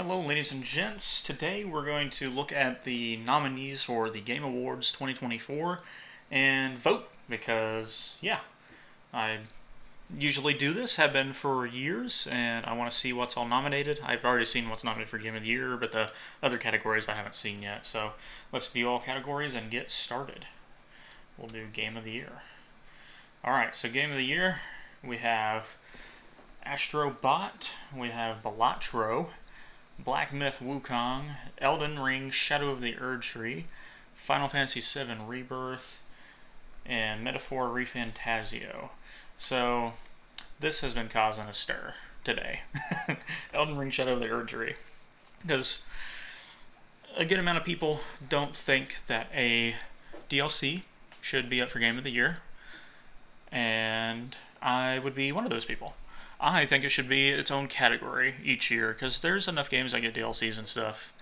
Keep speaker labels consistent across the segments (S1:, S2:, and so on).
S1: Hello, ladies and gents. Today we're going to look at the nominees for the Game Awards 2024 and vote because, I usually do this, have been for years, and I want to see what's all nominated. I've already seen what's nominated for Game of the Year, but the other categories I haven't seen yet. So let's view all categories and get started. We'll do Game of the Year. Alright, so Game of the Year, we have Astrobot, we have Balatro, Black Myth Wukong, Elden Ring Shadow of the Erdtree, Final Fantasy VII Rebirth, and Metaphor ReFantazio. So, this has been causing a stir today. Elden Ring Shadow of the Erdtree. Because a good amount of people don't think that a DLC should be up for Game of the Year, and I would be one of those people. I think it should be its own category each year because there's enough games that get DLCs and stuff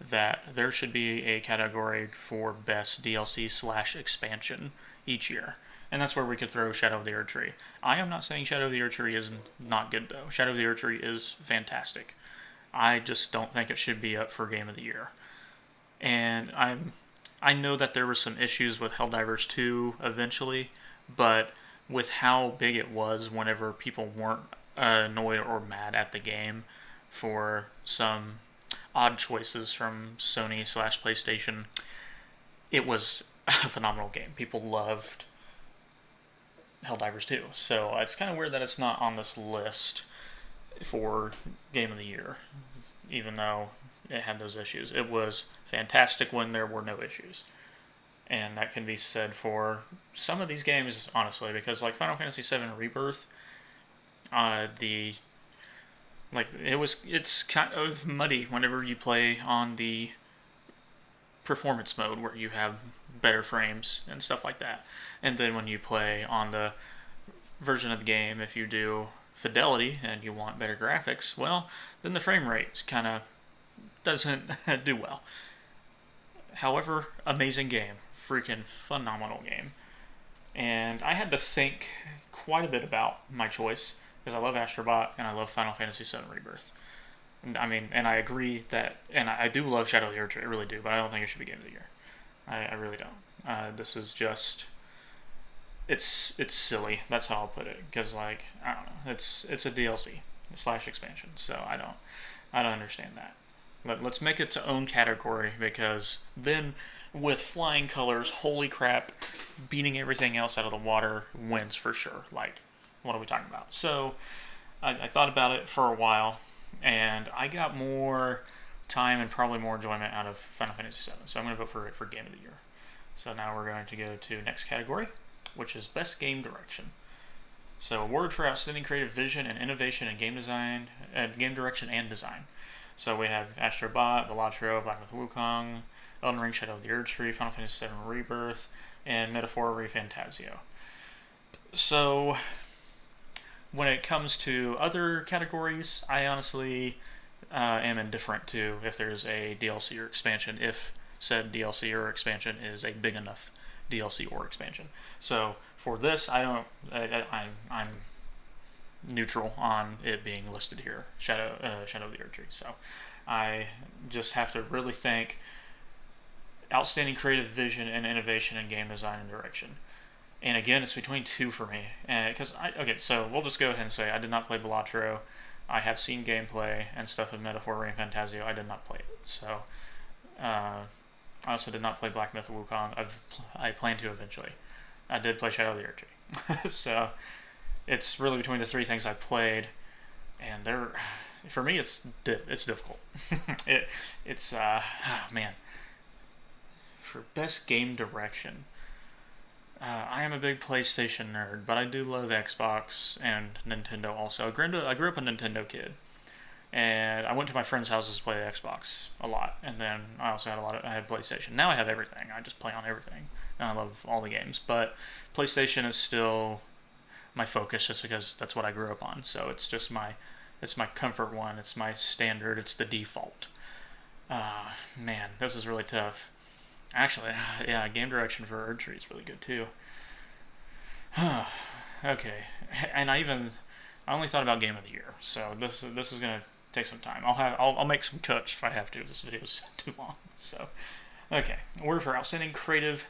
S1: that there should be a category for best DLC slash expansion each year. And that's where we could throw Shadow of the Erdtree. I am not saying Shadow of the Erdtree is not good though. Shadow of the Erdtree is fantastic. I just don't think it should be up for Game of the Year. And I know that there were some issues with Helldivers 2 eventually, but with how big it was whenever people weren't annoyed or mad at the game for some odd choices from Sony slash PlayStation, it was a phenomenal game. People loved Helldivers 2. So it's kind of weird that it's not on this list for Game of the Year, even though it had those issues. It was fantastic when there were no issues. And that can be said for some of these games, honestly, because like Final Fantasy VII Rebirth, it's kind of muddy whenever you play on the performance mode where you have better frames and stuff like that. And then when you play on the version of the game, if you do fidelity and you want better graphics, well, then the frame rate kind of doesn't do well. However, amazing game. Freaking phenomenal game. And I had to think quite a bit about my choice because I love Astrobot and I love Final Fantasy VII Rebirth. And I agree that, and I do love Shadow of the Erdtree, I really do, but I don't think it should be Game of the Year. I really don't. This is just, it's silly. That's how I'll put it. Because I don't know, it's a DLC slash expansion, so I don't understand that. Let's make it its own category because then with flying colors, holy crap, beating everything else out of the water wins for sure. Like, what are we talking about? So I thought about it for a while and I got more time and probably more enjoyment out of Final Fantasy VII. So I'm going to vote for it for Game of the Year. So now we're going to go to next category, which is Best Game Direction. So award for outstanding creative vision and innovation in game design, game direction and design. So we have Astrobot, Balatro, Black Myth Wukong, Elden Ring Shadow of the Erdtree, Final Fantasy VII Rebirth, and Metaphor ReFantazio. So when it comes to other categories, I honestly am indifferent to if there's a DLC or expansion, if said DLC or expansion is a big enough DLC or expansion. So for this, I'm neutral on it being listed here, Shadow of the Erdtree. So I just have to really think outstanding creative vision and innovation in game design and direction. And again, it's between two for me. So we'll just go ahead and say I did not play Balatro. I have seen gameplay and stuff of Metaphor ReFantazio. I did not play it. So I also did not play Black Myth Wukong. I plan to eventually. I did play Shadow of the Erdtree. So it's really between the three things I played, and for me, it's difficult. Man. For best game direction, I am a big PlayStation nerd, but I do love Xbox and Nintendo also. I grew up a Nintendo kid, and I went to my friends' houses to play Xbox a lot, and then I also I had PlayStation. Now I have everything. I just play on everything, and I love all the games. But PlayStation is still my focus just because that's what I grew up on. So it's just it's my comfort one. It's my standard. It's the default. Man, this is really tough. Actually, yeah, game direction for Erdtree is really good too. Okay, and I only thought about Game of the Year, so this is gonna take some time. I'll make some cuts if I have to. This video's too long. So, okay. Award for outstanding creative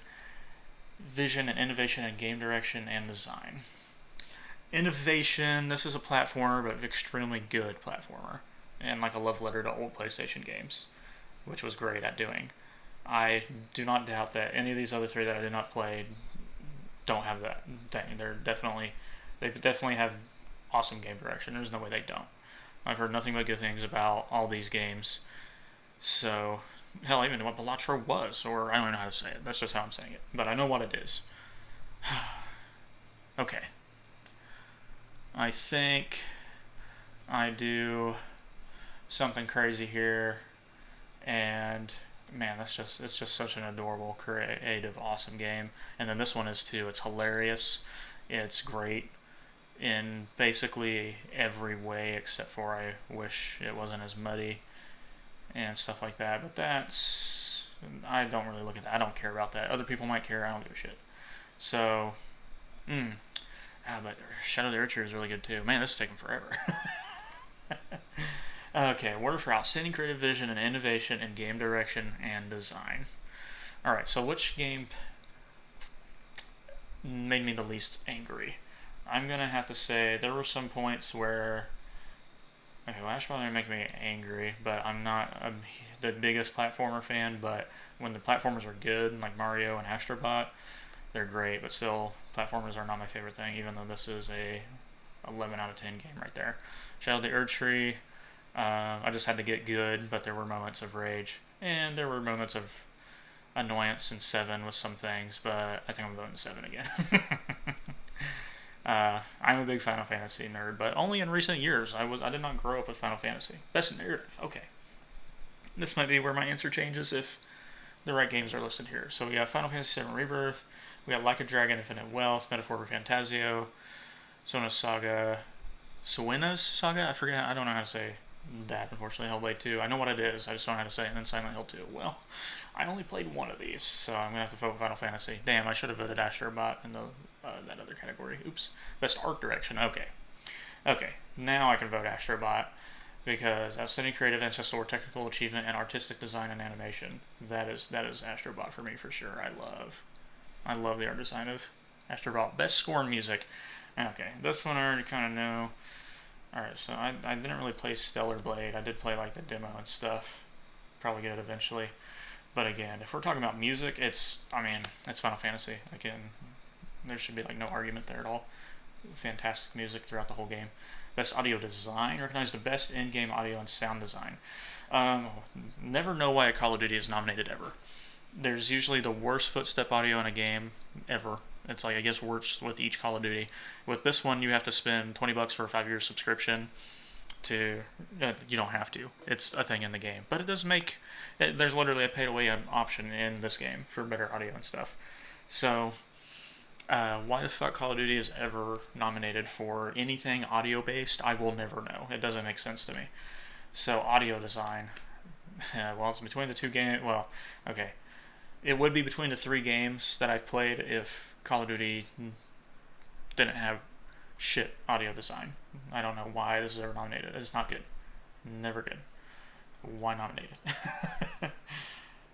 S1: vision and innovation in game direction and design. Innovation. This is a platformer, but extremely good platformer, and like a love letter to old PlayStation games, which was great at doing. I do not doubt that any of these other three that I did not play don't have that thing. They definitely have awesome game direction. There's no way they don't. I've heard nothing but good things about all these games. So, hell, I even know what Balatro was, or I don't even know how to say it. That's just how I'm saying it. But I know what it is. Okay. I think I do something crazy here, and man, it's just such an adorable, creative, awesome game. And then this one is too. It's hilarious. It's great in basically every way, except for I wish it wasn't as muddy and stuff like that. But I don't really look at that. I don't care about that. Other people might care. I don't give a shit. So, but Shadow of the Earth is really good too. Man, this is taking forever. Okay, award for outstanding creative vision and innovation in game direction and design. Alright, so which game made me the least angry? I'm going to have to say there were some points where... Okay, well, Ash probably make me angry, but I'm not the biggest platformer fan, but when the platformers are good, like Mario and Astrobot, they're great, but still, platformers are not my favorite thing, even though this is a 11 out of 10 game right there. Shadow of the Erdtree... I just had to get good, but there were moments of rage, and there were moments of annoyance in 7 with some things, but I think I'm voting 7 again. I'm a big Final Fantasy nerd, but only in recent years. I did not grow up with Final Fantasy. Best narrative, okay. This might be where my answer changes if the right games are listed here. So we got Final Fantasy VII Rebirth, we got Like a Dragon, Infinite Wealth, Metaphor for Fantasio, Sona's Saga, Suena's Saga? I forget, I don't know how to say that, unfortunately. Hellblade 2. I know what it is, I just don't know how to say it. And then Silent Hill 2. Well, I only played one of these, so I'm going to have to vote Final Fantasy. Damn, I should have voted Astrobot in that other category. Oops. Best art direction. Okay. Okay, now I can vote Astrobot, because outstanding creative, ancestral, technical achievement, and artistic design and animation. That is Astrobot for me, for sure. I love the art design of Astrobot. Best score and music. Okay, this one I already kind of know. Alright, so I didn't really play Stellar Blade. I did play like the demo and stuff. Probably get it eventually. But again, if we're talking about music, it's Final Fantasy. Again, there should be like no argument there at all. Fantastic music throughout the whole game. Best audio design. Recognized the best in-game audio and sound design. Never know why a Call of Duty is nominated ever. There's usually the worst footstep audio in a game ever. It's like, I guess, worse with each Call of Duty. With this one, you have to spend $20 for a 5-year subscription to... you don't have to. It's a thing in the game. But it does make... there's literally a pay-to-win option in this game for better audio and stuff. So, why the fuck Call of Duty is ever nominated for anything audio-based, I will never know. It doesn't make sense to me. So, audio design. Well, it's between the two games... Well, okay. It would be between the 3 games that I've played if Call of Duty didn't have shit audio design. I don't know why this is ever nominated. It's not good. Never good. Why nominate it?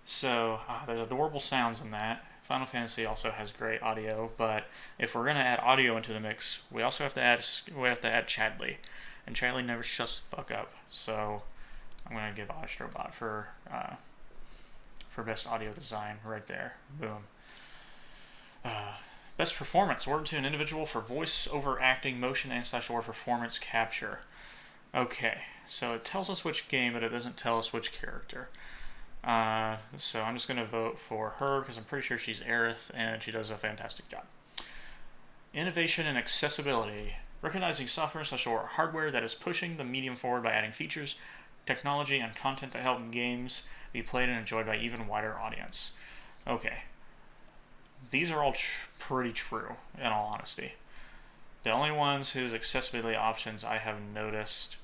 S1: So, there's adorable sounds in that. Final Fantasy also has great audio, but if we're going to add audio into the mix, we also have to add Chadley. And Chadley never shuts the fuck up. So, I'm going to give Astrobot for best audio design right there. Boom. Best performance. Awarded to an individual for voice over acting, motion, and / or performance capture. Okay, so it tells us which game, but it doesn't tell us which character. So I'm just going to vote for her because I'm pretty sure she's Aerith and she does a fantastic job. Innovation and accessibility. Recognizing software / or hardware that is pushing the medium forward by adding features, technology, and content to help games be played and enjoyed by even wider audience. Okay. These are all pretty true, in all honesty. The only ones whose accessibility options I have noticed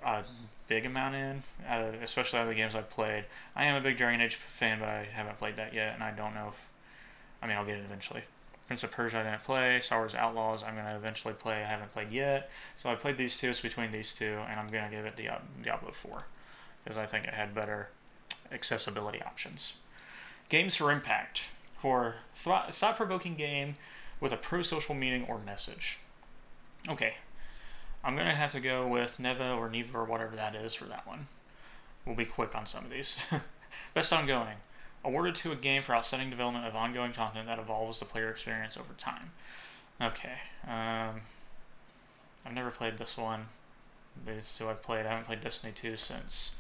S1: a big amount in, especially out of the games I've played. I am a big Dragon Age fan, but I haven't played that yet, and I don't know if... I'll get it eventually. Prince of Persia I didn't play. Star Wars Outlaws I'm going to eventually play. I haven't played yet. So I played these two. It's between these two, and I'm going to give it Diablo 4 because I think it had better accessibility options. Games for Impact. For thought-provoking game with a pro-social meaning or message. Okay. I'm going to have to go with Neva or Neva or whatever that is for that one. We'll be quick on some of these. Best Ongoing. Awarded to a game for outstanding development of ongoing content that evolves the player experience over time. Okay. I've never played this one. These two I've played. I haven't played Destiny 2 since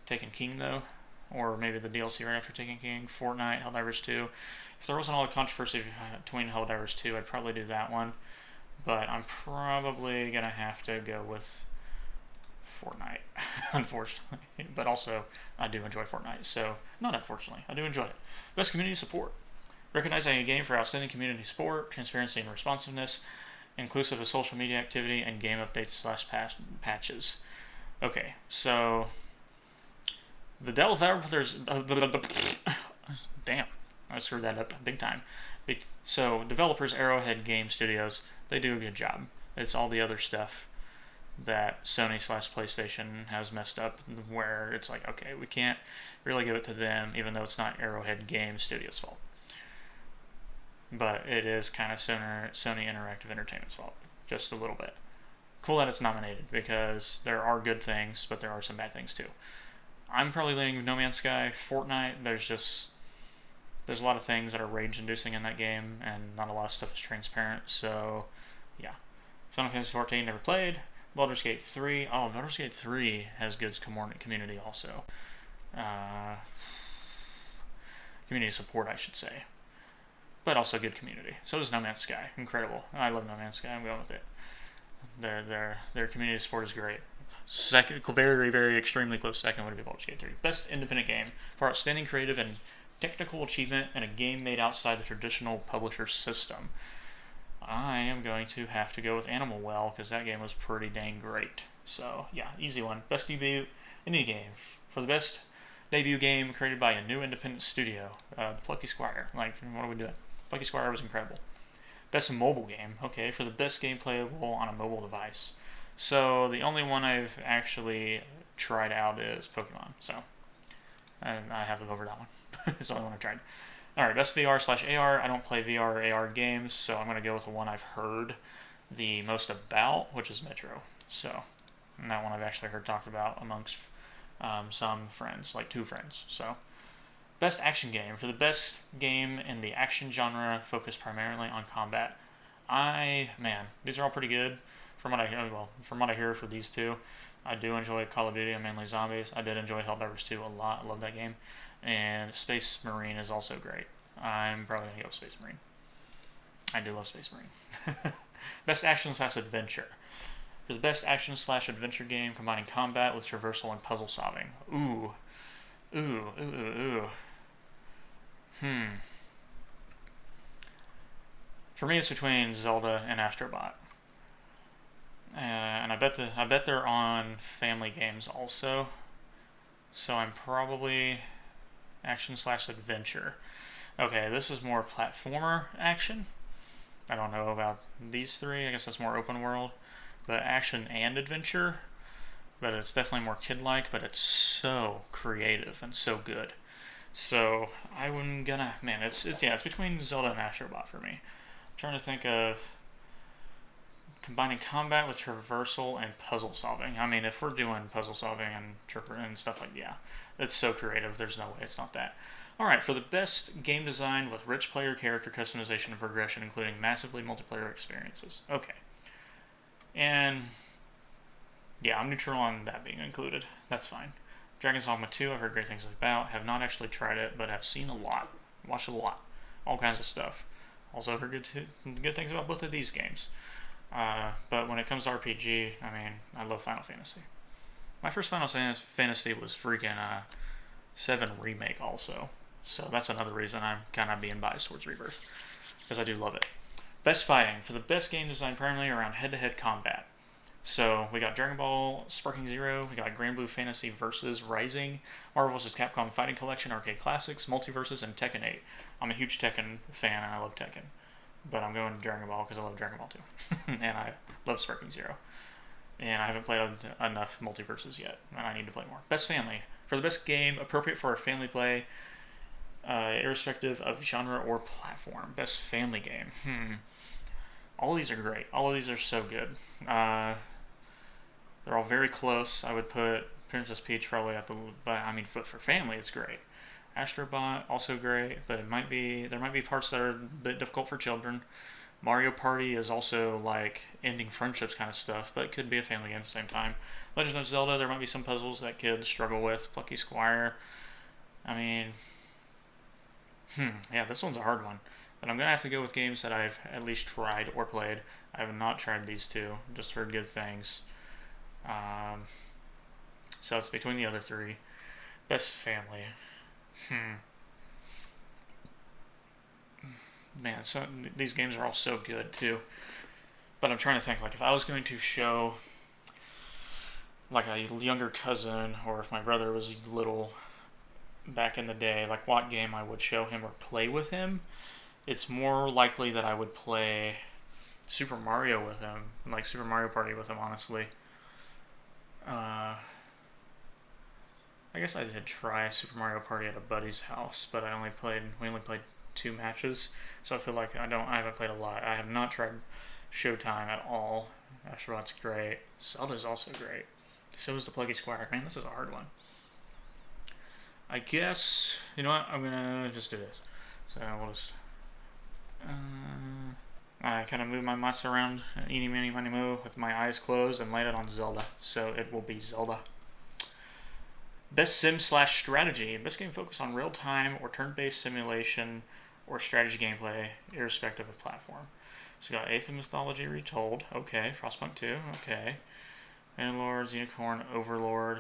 S1: Taken King, though. Or maybe the DLC right after Taken King. Fortnite, Helldivers 2. If there wasn't all the controversy between Helldivers 2, I'd probably do that one. But I'm probably going to have to go with Fortnite, unfortunately. But also, I do enjoy Fortnite, so not unfortunately, I do enjoy it. Best community support. Recognizing a game for outstanding community support, transparency and responsiveness, inclusive of social media activity, and game updates / patches. Okay, so the developers... Damn, I screwed that up big time. So, developers, Arrowhead Game Studios, they do a good job. It's all the other stuff that Sony / PlayStation has messed up, where it's like, okay, we can't really give it to them, even though it's not Arrowhead Game Studios' fault. But it is kind of Sony Interactive Entertainment's fault, just a little bit. Cool that it's nominated, because there are good things, but there are some bad things too. I'm probably leaning No Man's Sky. Fortnite, there's a lot of things that are rage-inducing in that game, and not a lot of stuff is transparent, so yeah. Final Fantasy XIV, never played. Baldur's Gate 3. Oh, Baldur's Gate 3 has good community also. Community support, I should say. But also good community. So does No Man's Sky. Incredible. I love No Man's Sky. I'm going with it. Their community support is great. Second, very, very extremely close second would be Baldur's Gate 3. Best independent game for outstanding creative and technical achievement in a game made outside the traditional publisher system. I am going to have to go with Animal Well, because that game was pretty dang great. So, yeah, easy one. Best debut indie game. For the best debut game created by a new independent studio, the Plucky Squire. Like, what are we doing? Plucky Squire was incredible. Best mobile game. Okay, for the best game playable on a mobile device. So, the only one I've actually tried out is Pokemon. So, and I have to go over that one. It's the only one I've tried. Alright, best VR / AR. I don't play VR or AR games, so I'm going to go with the one I've heard the most about, which is Metro. So, and that one I've actually heard talked about amongst some friends, like 2 friends. So, best action game. For the best game in the action genre, focused primarily on combat. These are all pretty good. From what I hear for these two, I do enjoy Call of Duty and mainly zombies. I did enjoy Helldivers 2 a lot. I love that game. And Space Marine is also great. I'm probably going to go with Space Marine. I do love Space Marine. Best action / adventure. For the best action / adventure game combining combat with traversal and puzzle solving. Ooh. For me, it's between Zelda and Astrobot. And I bet they're on family games also. So I'm probably action / adventure. Okay, this is more platformer action. I don't know about these 3. I guess that's more open world. But action and adventure. But it's definitely more kid-like, but it's so creative and so good. So I'm gonna... it's between Zelda and Astrobot for me. I'm trying to think of combining combat with traversal and puzzle solving. I mean, if we're doing puzzle solving and stuff like, yeah, it's so creative. There's no way it's not that. All right, for the best game design with rich player character customization and progression, including massively multiplayer experiences. Okay. And yeah, I'm neutral on that being included. That's fine. Dragon's Dogma 2, I've heard great things about. Have not actually tried it, but have seen a lot. Watched a lot. All kinds of stuff. Also heard good things about both of these games. But when it comes to RPG, I love Final Fantasy. My first Final Fantasy was freaking 7 Remake also. So that's another reason I'm kind of being biased towards Rebirth. Because I do love it. Best fighting. For the best game design primarily around head-to-head combat. So we got Dragon Ball Sparking Zero, we got Grand Blue Fantasy vs. Rising, Marvel vs. Capcom Fighting Collection, Arcade Classics, Multiverses, and Tekken 8. I'm a huge Tekken fan and I love Tekken. but I'm going to Dragon Ball because I love Dragon Ball 2. And I love Sparking Zero. And I haven't played enough multiverses yet, and I need to play more. Best family. For the best game appropriate for a family play, irrespective of genre or platform. Best family game. All of these are great. All of these are so good. They're all very close. I would put Princess Peach probably at the, but I mean, for family, it's great. Astrobot also great, but there might be parts that are a bit difficult for children. Mario Party is also like ending friendships kind of stuff, but it could be a family game at the same time. Legend of Zelda, there might be some puzzles that kids struggle with. Plucky Squire. I mean, yeah, this one's a hard one. But I'm going to have to go with games that I've at least tried or played. I have not tried these two, just heard good things. So it's between the other three. Best family. Man, so these games are all so good too. But I'm trying to think, like, if I was going to show like a younger cousin, or if my brother was little back in the day, like what game I would show him or play with him, it's more likely that I would play Super Mario with him, like Super Mario Party with him, honestly. I guess I did try Super Mario Party at a buddy's house, but we only played 2 matches, so I feel like I haven't played a lot. I have not tried Showtime at all. Astrobot's great. Zelda's also great. So is the Plucky Squire. Man, this is a hard one. I guess, you know what, I'm gonna just do this. So we'll just, I kind of move my mouse around, eeny, meeny, miny, moo, with my eyes closed, and land it on Zelda. So it will be Zelda. Best sim/strategy. Best game focused on real-time or turn-based simulation or strategy gameplay, irrespective of platform. So we got Eighth of Mythology Retold. Okay. Frostpunk 2. Okay. Bannerlords, Unicorn, Overlord.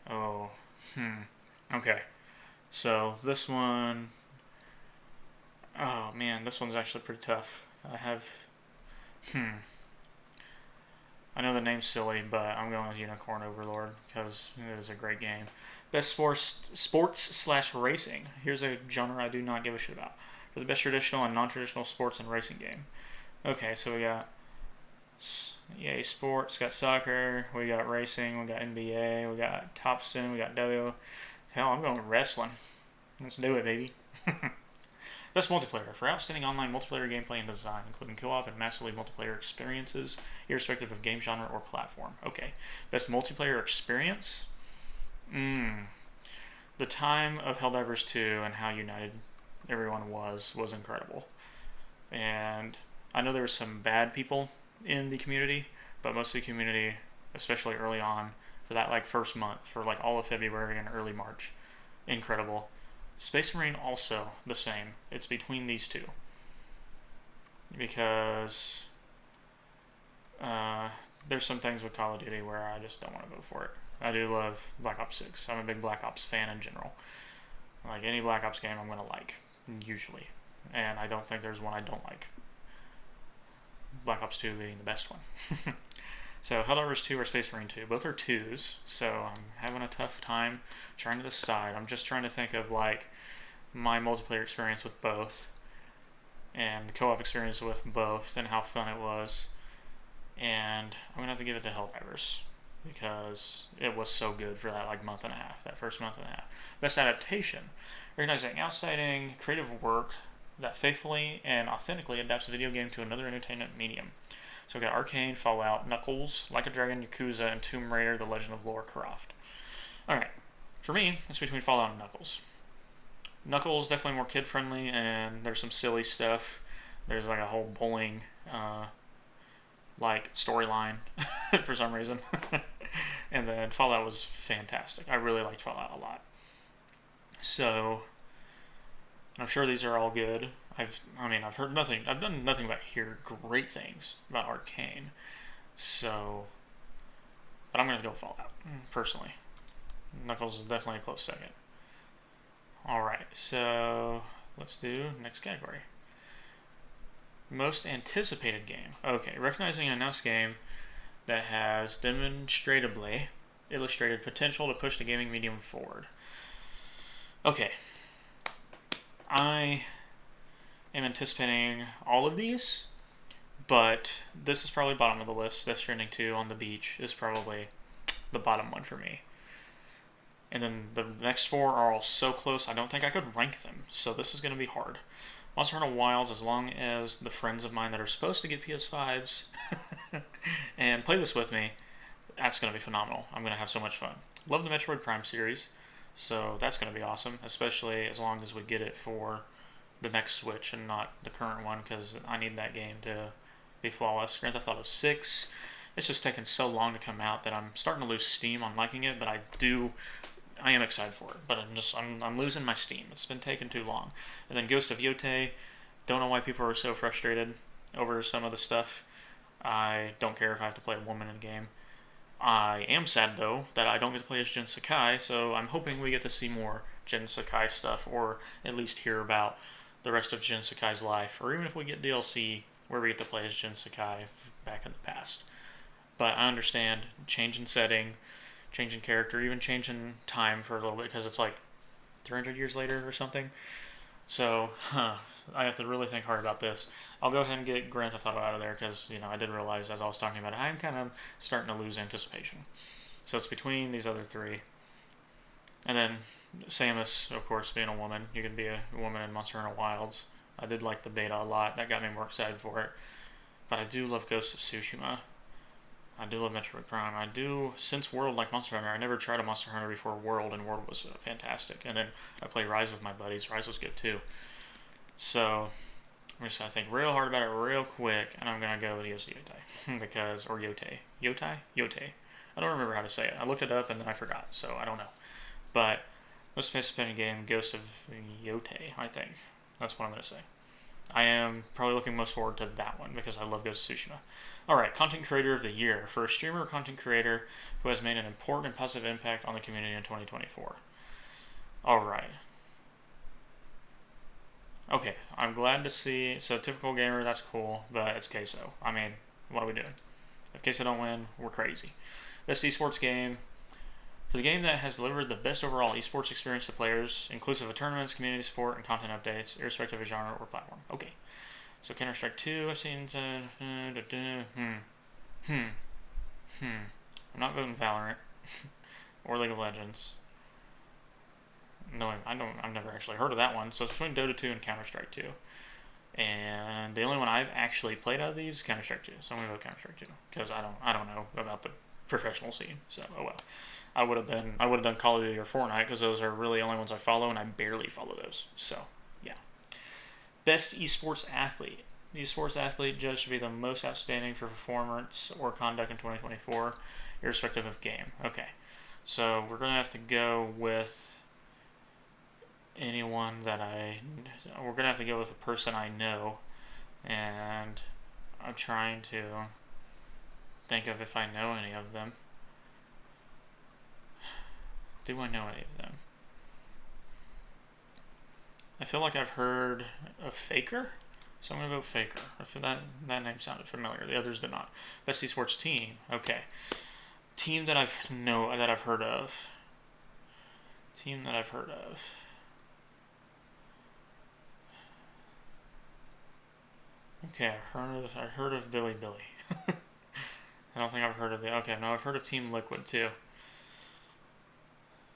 S1: Oh. Okay. So this one... Oh, man. This one's actually pretty tough. I have... I know the name's silly, but I'm going with Unicorn Overlord because it is a great game. Best sports/racing. Here's a genre I do not give a shit about. For the best traditional and non-traditional sports and racing game. Okay, so we got EA Sports, got soccer, we got racing, we got NBA, we got Topspin, we got W. Hell, I'm going with wrestling. Let's do it, baby. Best multiplayer. For outstanding online multiplayer gameplay and design, including co-op and massively multiplayer experiences, irrespective of game genre or platform. Okay. Best multiplayer experience? The time of Helldivers 2 and how united everyone was incredible. And I know there were some bad people in the community, but most of the community, especially early on, for that like first month, for like all of February and early March, incredible. Space Marine also the same. It's between these two. Because there's some things with Call of Duty where I just don't want to go for it. I do love Black Ops 6. I'm a big Black Ops fan in general. Like any Black Ops game I'm going to like, usually. And I don't think there's one I don't like. Black Ops 2 being the best one. So Helldivers 2 or Space Marine 2. Both are 2s, so I'm having a tough time trying to decide. I'm just trying to think of like my multiplayer experience with both and co-op experience with both and how fun it was. And I'm going to have to give it to Helldivers because it was so good for that like month and a half, that first month and a half. Best adaptation. Recognizing outstanding creative work that faithfully and authentically adapts a video game to another entertainment medium. So we got Arcane, Fallout, Knuckles, Like a Dragon, Yakuza, and Tomb Raider, The Legend of Lara Croft. Alright, for me, it's between Fallout and Knuckles. Knuckles definitely more kid-friendly, and there's some silly stuff. There's like a whole bowling, like, storyline for some reason. And then Fallout was fantastic. I really liked Fallout a lot. So, I'm sure these are all good. I've heard nothing. I've done nothing but hear great things about Arcane. So, but I'm gonna go Fallout personally. Knuckles is definitely a close second. All right, so let's do next category. Most anticipated game. Okay, recognizing an announced game that has demonstrably illustrated potential to push the gaming medium forward. Okay. am anticipating all of these, but this is probably bottom of the list. Death Stranding 2 on the beach is probably the bottom one for me. And then the next four are all so close, I don't think I could rank them. So this is going to be hard. Monster Hunter Wilds, as long as the friends of mine that are supposed to get PS5s and play this with me, that's going to be phenomenal. I'm going to have so much fun. Love the Metroid Prime series, so that's going to be awesome, especially as long as we get it for the next Switch and not the current one, because I need that game to be flawless. Grand Theft Auto 6, it's just taken so long to come out that I'm starting to lose steam on liking it, but I am excited for it, but I'm losing my steam. It's been taking too long. And then Ghost of Yotei, don't know why people are so frustrated over some of the stuff. I don't care if I have to play a woman in the game. I am sad, though, that I don't get to play as Jin Sakai, so I'm hoping we get to see more Jin Sakai stuff, or at least hear about the rest of Jin Sakai's life, or even if we get DLC where we get to play as Jin Sakai back in the past. But I understand changing setting, changing character, even changing time for a little bit, because it's like 300 years later or something. So, I have to really think hard about this. I'll go ahead and get Grand Theft Auto out of there, because, I did realize as I was talking about it, I'm kind of starting to lose anticipation. So it's between these other three. And then Samus, of course, being a woman. You can be a woman in Monster Hunter Wilds. I did like the beta a lot. That got me more excited for it. But I do love Ghost of Tsushima. I do love Metroid Prime. I do, since World, like Monster Hunter. I never tried a Monster Hunter before World, and World was fantastic. And then I played Rise with my buddies. Rise was good too. So, I'm just going to think real hard about it real quick, and I'm going to go with Yotei. Because, or Yotei. Yotei? Yotei. I don't remember how to say it. I looked it up, and then I forgot, so I don't know. But, most participating game, Ghost of Yotei, I think. That's what I'm going to say. I am probably looking most forward to that one, because I love Ghost of Tsushima. Alright, Content Creator of the Year. For a streamer or content creator who has made an important and positive impact on the community in 2024. Alright. Okay, I'm glad to see. So, typical gamer, that's cool, but it's Queso. I mean, what are we doing? If Queso don't win, we're crazy. Best esports game. For the game that has delivered the best overall esports experience to players, inclusive of tournaments, community support, and content updates, irrespective of genre or platform. Okay. So, Counter-Strike 2, I've seen. I'm not voting Valorant or League of Legends. No, I've never actually heard of that one. So it's between Dota 2 and Counter-Strike 2. And the only one I've actually played out of these is Counter-Strike 2. So I'm gonna go Counter-Strike 2 because I don't know about the professional scene. So oh well. I would have done Call of Duty or Fortnite because those are really the only ones I follow, and I barely follow those. So yeah. Best esports athlete. The esports athlete judged to be the most outstanding for performance or conduct in 2024, irrespective of game. Okay, so we're gonna have to go with anyone that we're gonna have to go with a person I know, and I'm trying to think of if I know any of them. Do I know any of them? I feel like I've heard of Faker, so I'm gonna vote Faker. I feel that name sounded familiar. The others did not. Best esports team. Okay, team that I've heard of. Team that I've heard of. Okay, I heard of Billy. I don't think I've heard of I've heard of Team Liquid too.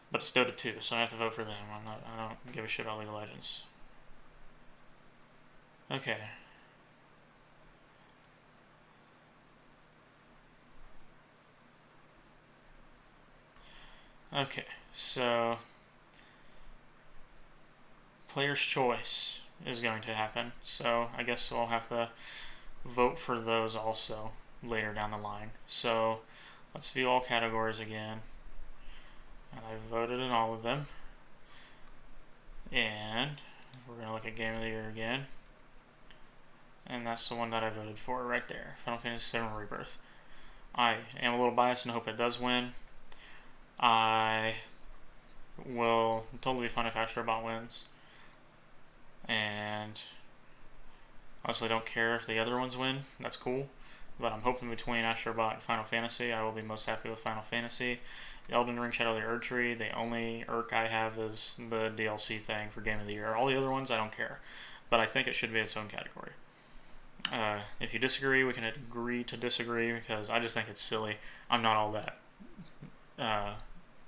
S1: But it's Dota 2, so I have to vote for them. I don't give a shit about League of Legends. Okay. Okay, so player's choice is going to happen. So I guess I'll have to vote for those also later down the line. So let's view all categories again. And I voted in all of them. And we're going to look at Game of the Year again. And that's the one that I voted for right there. Final Fantasy VII Rebirth. I am a little biased and hope it does win. I will totally be fine if Astrobot wins. And honestly don't care if the other ones win. That's cool. But I'm hoping between Astrobot and Final Fantasy, I will be most happy with Final Fantasy. Elden Ring Shadow of the Erdtree, the only irk I have is the DLC thing for Game of the Year. All the other ones, I don't care. but I think it should be its own category. If you disagree, we can agree to disagree, because I just think it's silly. I'm not all that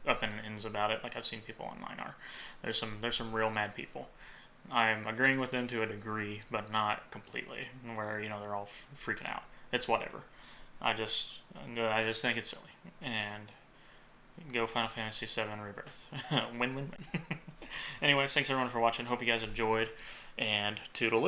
S1: up in ends about it, like I've seen people online are. There's some real mad people. I'm agreeing with them to a degree, but not completely, where they're all freaking out. It's whatever. I just think it's silly. And go Final Fantasy VII Rebirth. Win-win-win. Anyways, thanks everyone for watching. Hope you guys enjoyed, and toodaloo.